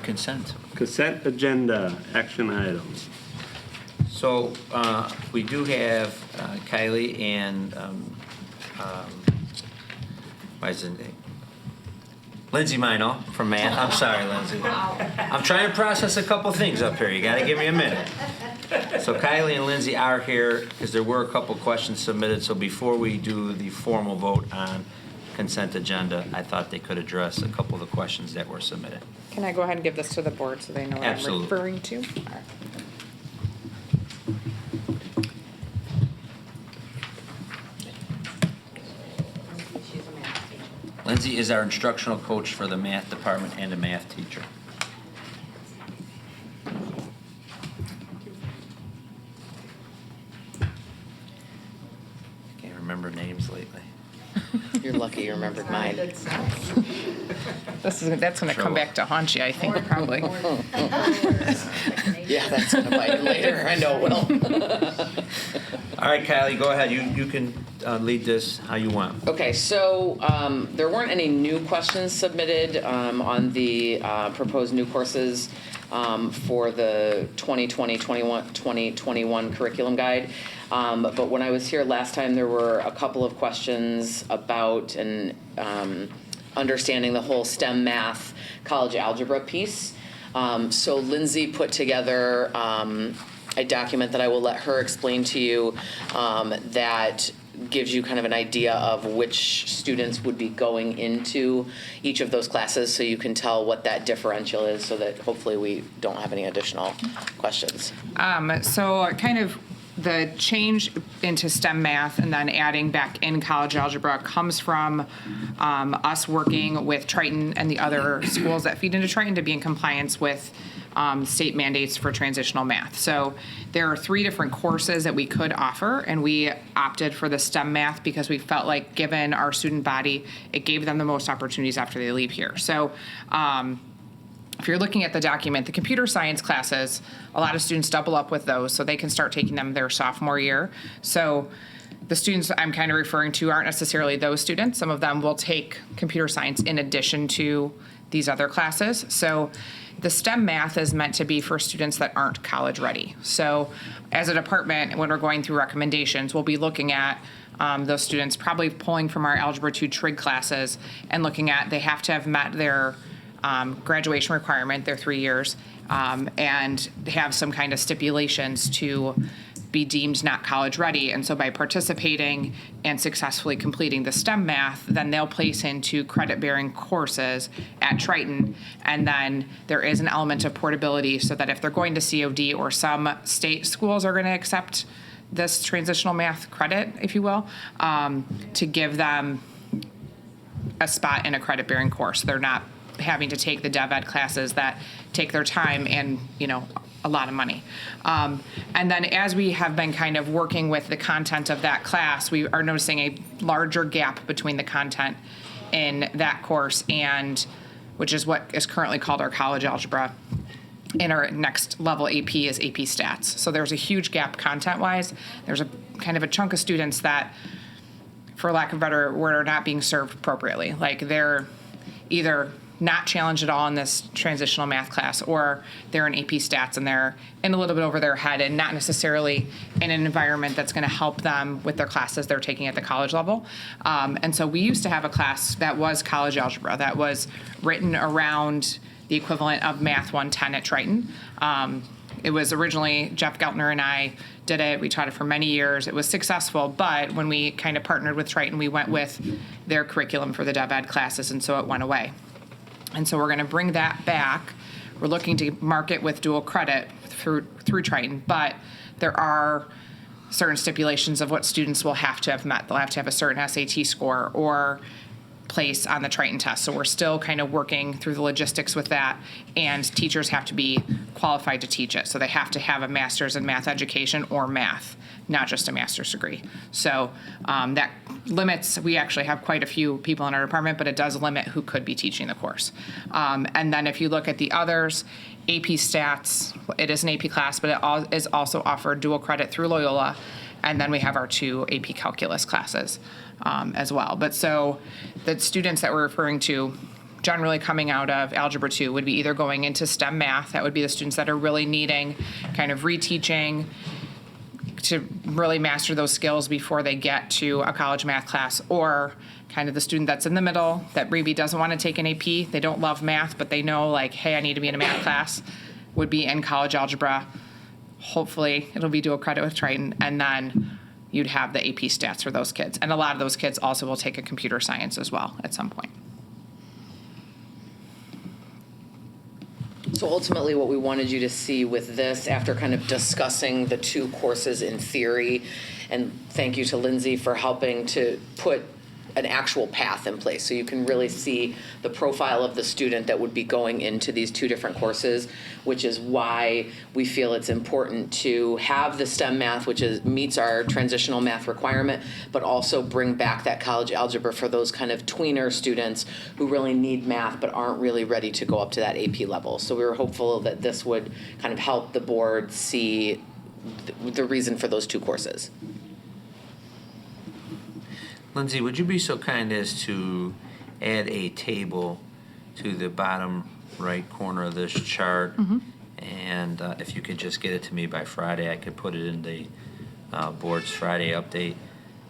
Consent. Consent agenda, action items. So we do have Kylie and why is it Lindsay Mino from math. I'm sorry, Lindsay. I'm trying to process a couple things up here. You got to give me a minute. So Kylie and Lindsay are here because there were a couple questions submitted. So before we do the formal vote on consent agenda, I thought they could address a couple of the questions that were submitted. Can I go ahead and give this to the board so they know what Absolutely. I'm referring to? All right. Lindsay is our instructional coach for the math department and a math teacher. Can't remember names lately. You're lucky you remembered mine. That's going to come Trouble. back to haunt you, I think, probably. Yeah, that's gonna bite you later. I know it will. All right, Kylie, go ahead. You can lead this how you want. Okay, so there weren't any new questions submitted on the proposed new courses for the 2020-2021 curriculum guide. But when I was here last time, there were a couple of questions about understanding the whole STEM math college algebra piece. So Lindsay put together a document that I will let her explain to you that gives you kind of an idea of which students would be going into each of those classes, so you can tell what that differential is, so that hopefully we don't have any additional questions. So kind of the change into STEM math and then adding back in college algebra comes from us working with Triton and the other schools that feed into Triton to be in compliance with state mandates for transitional math. So there are 3 different courses that we could offer, and we opted for the STEM math because we felt like, given our student body, it gave them the most opportunities after they leave here. So if you're looking at the document, the computer science classes, a lot of students double up with those, so they can start taking them their sophomore year. So the students I'm kind of referring to aren't necessarily those students. Some of them will take computer science in addition to these other classes. So the STEM math is meant to be for students that aren't college ready. So as a department, when we're going through recommendations, we'll be looking at those students, probably pulling from our Algebra 2 trig classes and looking at, they have to have met their graduation requirement, their 3 years, and have some kind of stipulations to be deemed not college ready. And so by participating and successfully completing the STEM math, then they'll place into credit-bearing courses at Triton. And then there is an element of portability so that if they're going to COD, or some state schools are going to accept this transitional math credit, if you will, to give them a spot in a credit-bearing course. They're not having to take the dev ed classes that take their time and, a lot of money. And then as we have been kind of working with the content of that class, we are noticing a larger gap between the content in that course and, which is what is currently called our college algebra. And our next level AP is AP Stats. So there's a huge gap content-wise. There's a kind of a chunk of students that, for lack of a better word, are not being served appropriately. Like, they're either not challenged at all in this transitional math class, or they're in AP Stats and they're in a little bit over their head and not necessarily in an environment that's going to help them with their classes they're taking at the college level. And so we used to have a class that was college algebra that was written around the equivalent of Math 110 at Triton. It was originally Jeff Geltner and I did it. We taught it for many years. It was successful, but when we kind of partnered with Triton, we went with their curriculum for the dev ed classes, and so it went away. And so we're going to bring that back. We're looking to market with dual credit through Triton, but there are certain stipulations of what students will have to have met. They'll have to have a certain SAT score or place on the Triton test. So we're still kind of working through the logistics with that, and teachers have to be qualified to teach it. So they have to have a master's in math education or math, not just a master's degree. So that limits, we actually have quite a few people in our department, but it does limit who could be teaching the course. And then if you look at the others, AP Stats, it is an AP class, but it is also offered dual credit through Loyola. And then we have our 2 AP Calculus classes as well. But so the students that we're referring to, generally coming out of Algebra 2 would be either going into STEM math, that would be the students that are really needing kind of reteaching to really master those skills before they get to a college math class, or kind of the student that's in the middle that maybe doesn't want to take an AP, they don't love math, but they know like, hey, I need to be in a math class, would be in college algebra. Hopefully it'll be dual credit with Triton, and then you'd have the AP stats for those kids. And a lot of those kids also will take a computer science as well at some point. So ultimately, what we wanted you to see with this, after kind of discussing the two courses in theory, and thank you to Lindsay for helping to put an actual path in place so you can really see the profile of the student that would be going into these two different courses, which is why we feel it's important to have the STEM math, which meets our transitional math requirement, but also bring back that college algebra for those kind of tweener students who really need math but aren't really ready to go up to that AP level. So we were hopeful that this would kind of help the board see the reason for those two courses. Lindsay, would you be so kind as to add a table to the bottom right corner of this chart? And if you could just get it to me by Friday, I could put it in the board's Friday update.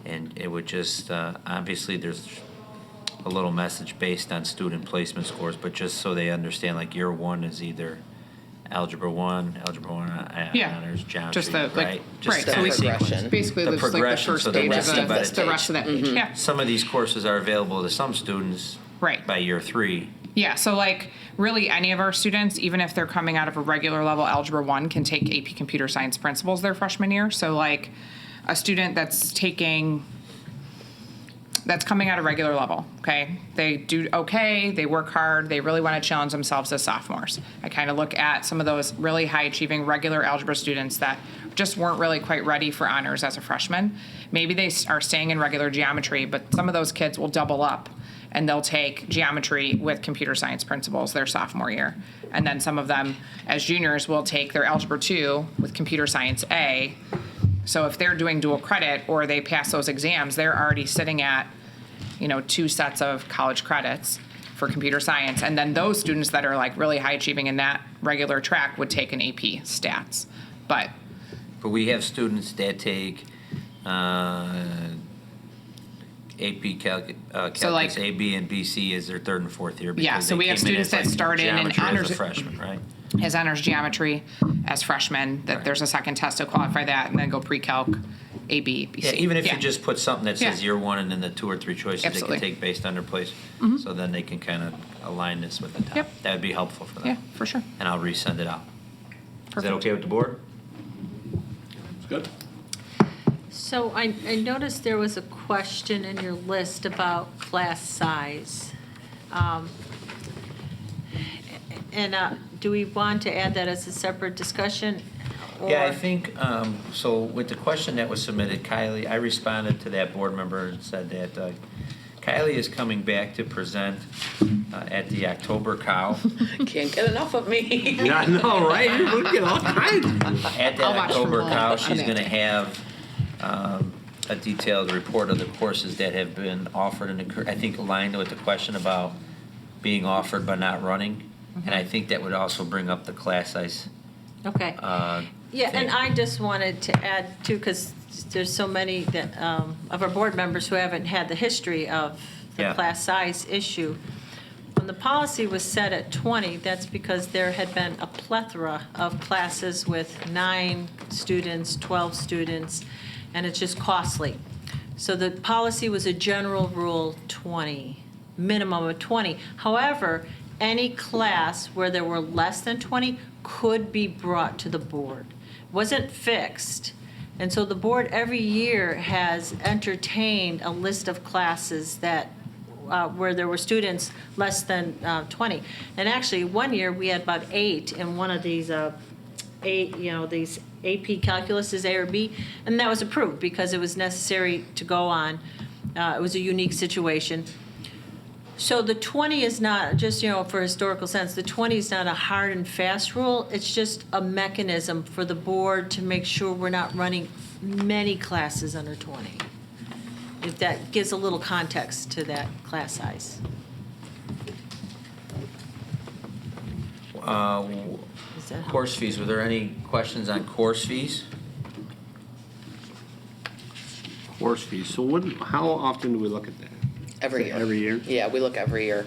And it would just, obviously there's a little message based on student placement scores, but just so they understand, like year one is either Algebra 1, Yeah. honors, geometry, Just the, like, right? Just right, kind so of we- sequence. Basically, The there's like the progression, first so the page of rest of it the rest of that page. Yeah. Some of these courses are available to some students Right. by year 3. Yeah, so like really any of our students, even if they're coming out of a regular level Algebra 1, can take AP Computer Science Principles their freshman year. So like a student that's coming out of regular level, okay? They do okay, they work hard, they really want to challenge themselves as sophomores. I kind of look at some of those really high achieving regular algebra students that just weren't really quite ready for honors as a freshman. Maybe they are staying in regular geometry, but some of those kids will double up and they'll take geometry with computer science principles their sophomore year. And then some of them as juniors will take their Algebra 2 with computer science A. So if they're doing dual credit or they pass those exams, they're already sitting at, 2 sets of college credits for computer science. And then those students that are like really high achieving in that regular track would take an AP stats. But we have students that take AP calculus, like- A, B, and BC as their third and fourth year. Yeah, because so they we have came in students as, that start in geometry honors- as a freshman, right? as honors geometry as freshmen, that Right. there's a second test to qualify that, and then go pre-calc, AB, BC. Yeah, even if you just put something that says Yeah. year one and then the 2 or 3 choices Absolutely. they can take based on their place, so then they can kind of align this with the top. Yep. That would be helpful for them. Yeah, for sure. And I'll resend it out. Is that Perfect. okay with the board? It's good. So I noticed there was a question in your list about class size. And do we want to add that as a separate discussion? Yeah, I or- think, so with the question that was submitted, Kylie, I responded to that board member and said that Kylie is coming back to present at the October Cow. Can't get enough of me. Yeah, I know, right? You're looking all kinds. At that I'll watch from October home Cow, on she's that going to day. have a detailed report of the courses that have been offered, and I think aligned with the question about being offered but not running. And I think that would also bring up the class size. Okay. Yeah, thing. and I just wanted to add too, because there's so many that, of our board members who haven't had the history of the Yeah. class size issue. When the policy was set at 20, that's because there had been a plethora of classes with 9 students, 12 students, and it's just costly. So the policy was a general rule 20, minimum of 20. However, any class where there were less than 20 could be brought to the board. It wasn't fixed. And so the board every year has entertained a list of classes that where there were students less than 20. And actually, one year we had about 8 in one of these these AP calculuses, A or B, and that was approved because it was necessary to go on. It was a unique situation. So the 20 is not, just, for historical sense, the 20 is not a hard and fast rule. It's just a mechanism for the board to make sure we're not running many classes under 20. If that gives a little context to that class size. Is that how- Course fees, were there any questions on course fees? Course fees. So how often do we look at that? Every year. Every year? Yeah, we look every year.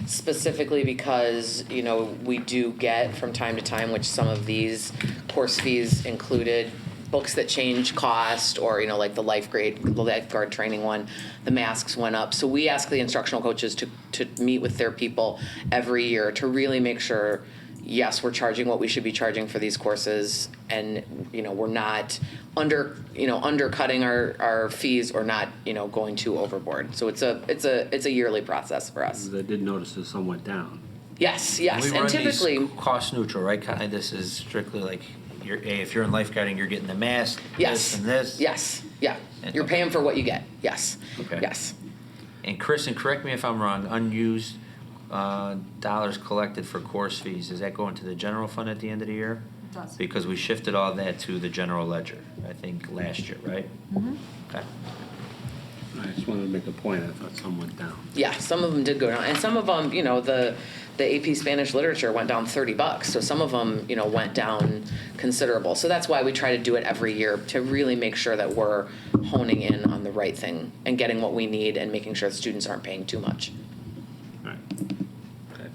Specifically because, we do get from time to time, which some of these course fees included books that change cost, or, like the lifeguard training one, the masks went up. So we ask the instructional coaches to meet with their people every year to really make sure, yes, we're charging what we should be charging for these courses, and, we're not undercutting our fees, or not, going too overboard. So it's a yearly process for us. I did notice that some went down. Yes, We and run typically, these cost neutral, right? This is strictly like, if you're in lifeguarding, you're getting the mask, yes, this and this. yes, yeah, you're paying for what you get. Yes, Okay. yes. And Chris, and correct me if I'm wrong, unused dollars collected for course fees, does that go into the general fund at the end of the year? It does. Because we shifted all that to the general ledger, I think, last year, right? Mm-hmm. Okay. I just wanted to make a point. I thought some went down. Yeah, some of them did go down, and some of them, the AP Spanish literature went down $30. So some of them, went down considerable. So that's why we try to do it every year, to really make sure that we're honing in on the right thing and getting what we need, and making sure the students aren't paying too much. All right. Okay.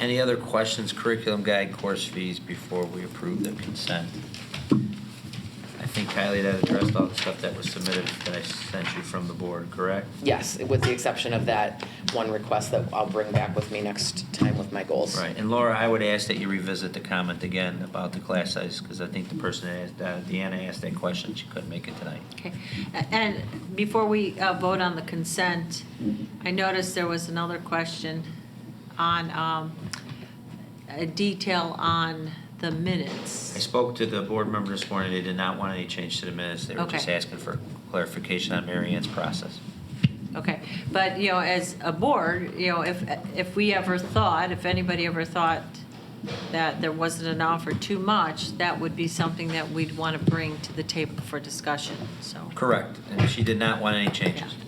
Any other questions, curriculum guide, course fees, before we approve the consent? I think Kylie, that addressed all the stuff that was submitted that I sent you from the board, correct? Yes, with the exception of that one request that I'll bring back with me next time with my goals. Right, and Laura, I would ask that you revisit the comment again about the class size, because I think the person that asked, Deanna asked that question, she couldn't make it tonight. Okay, and before we vote on the consent, I noticed there was another question on a detail on the minutes. I spoke to the board member this morning, they did not want any change to the minutes, they were just Okay. asking for clarification on Mary Ann's process. Okay, but, as a board, if we ever thought, if anybody ever thought that there wasn't enough or too much, that would be something that we'd want to bring to the table for discussion, so. Correct, and she did not want any changes. Yeah.